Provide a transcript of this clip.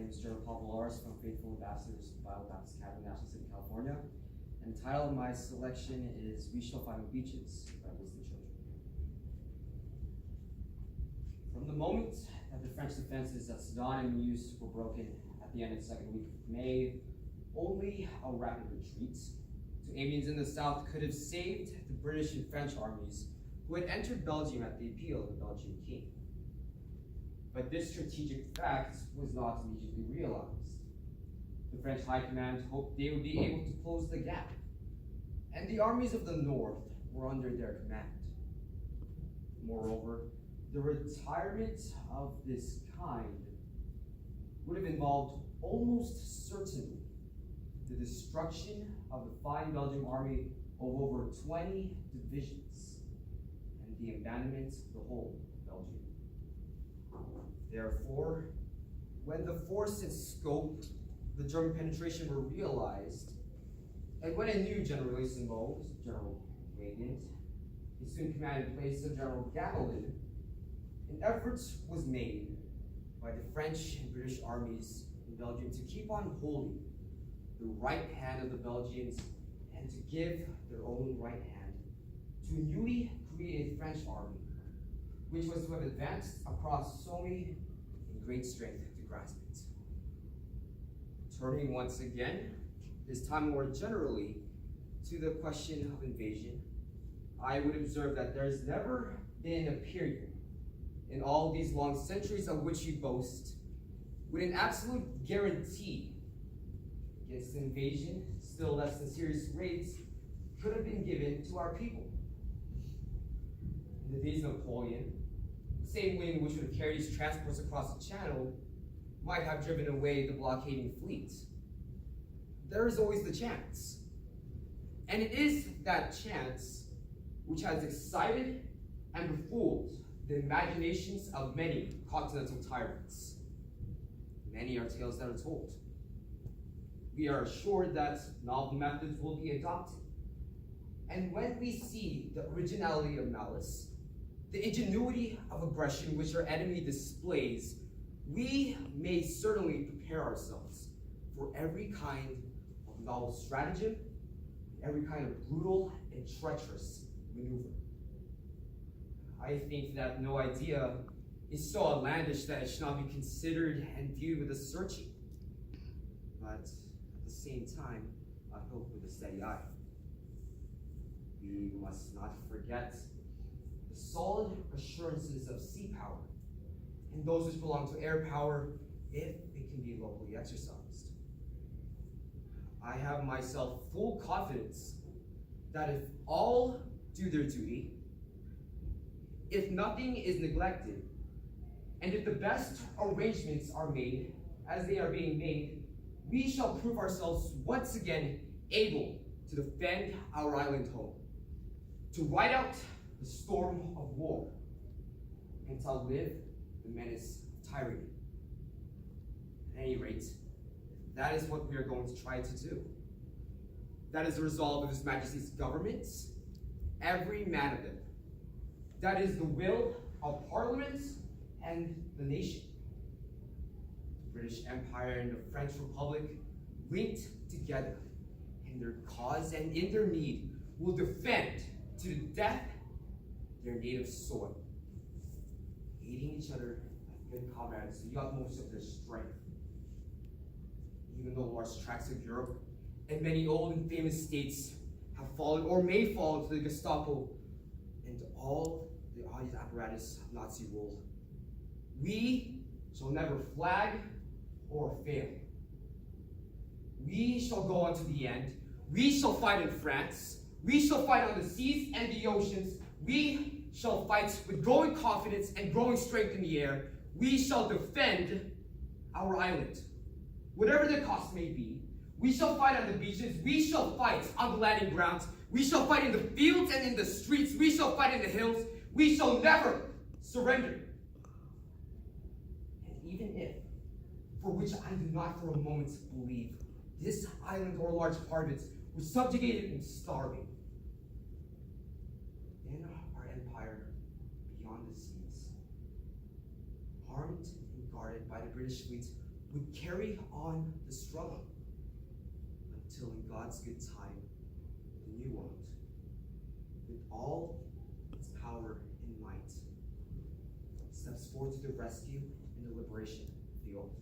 name is Gerald Paul Volaris from Faithful Ambassadors Bible Baptist Academy, National City, California. And the title of my selection is We Shall Find Beaches by Wisdom Children. From the moment that the French defenses at Sedan and Meuse were broken at the end of the second week of May, only a rapid retreat to Amiens in the south could have saved the British and French armies who had entered Belgium at the appeal of the Belgian king. But this strategic fact was not immediately realized. The French High Command hoped they would be able to close the gap, and the armies of the north were under their command. Moreover, the retirement of this kind would have involved almost certainly the destruction of the fine Belgian army of over 20 divisions and the abandonment of the whole of Belgium. Therefore, when the force and scope of the German penetration were realized, and when a new generalissimo, General Weygand, assumed command in place of General Gamelin, an effort was made by the French and British armies in Belgium to keep on holding the right hand of the Belgians and to give their own right hand to a newly created French army, which was to have advanced across Somme in great strength to grasp it. Turning once again, this time more generally, to the question of invasion, I would observe that there's never been a period in all these long centuries of which we boast with an absolute guarantee against invasion, still less than serious raids, could have been given to our people. In the days of Napoleon, the same wind which would have carried his transports across the Channel might have driven away the blockading fleet. There is always the chance. And it is that chance which has excited and befooled the imaginations of many continental tyrants. Many are tales that are told. We are assured that novel methods will be adopted. And when we see the originality of malice, the ingenuity of aggression which our enemy displays, we may certainly prepare ourselves for every kind of novel stratagem, every kind of brutal and treacherous maneuver. I think that no idea is so outlandish that it should not be considered and viewed with a searching, but at the same time, I hope with a steady eye. We must not forget the solid assurances of sea power and those which belong to air power if it can be locally exercised. I have myself full confidence that if all do their duty, if nothing is neglected, and if the best arrangements are made as they are being made, we shall prove ourselves once again able to defend our island home, to ride out the storm of war, and to outlive the menace of tyranny. At any rate, that is what we are going to try to do. That is the resolve of His Majesty's governments, every man of them. That is the will of Parliament and the nation. The British Empire and the French Republic, linked together in their cause and in their need, will defend to the death their native soil, aiding each other as good comrades to the utmost of their strength. Even though large tracts of Europe and many old and famous states have fallen or may fall into the Gestapo and all the audience apparatus of Nazi rule, we shall never flag or fail. We shall go on to the end. We shall fight in France. We shall fight on the seas and the oceans. We shall fight with growing confidence and growing strength in the air. We shall defend our island, whatever the cost may be. We shall fight on the beaches. We shall fight on the landing grounds. We shall fight in the fields and in the streets. We shall fight in the hills. We shall never surrender. And even if, for which I do not for a moment believe, this island or a large part of it was subjugated and starving, then our empire beyond the seas, armed and guarded by the British fleet, would carry on the struggle until in God's good time, the new world, with all its power and might, steps forward to the rescue and the liberation of the old.